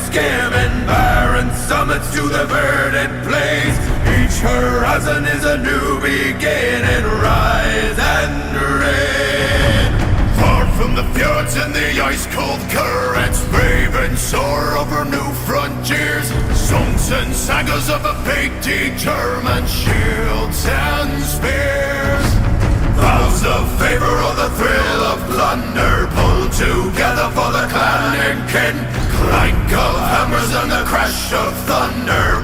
skimming barren summits to the verdant plains. Each horizon is a new beginning, rise and rain. Far from the fjords and the ice-cold currents, brave and soar over new frontiers, songs and sagas of a fated German, shields and spears. Vows of favor or the thrill of plunder, pulled together for the clan and kin. Clank of hammers and the crash of thunder,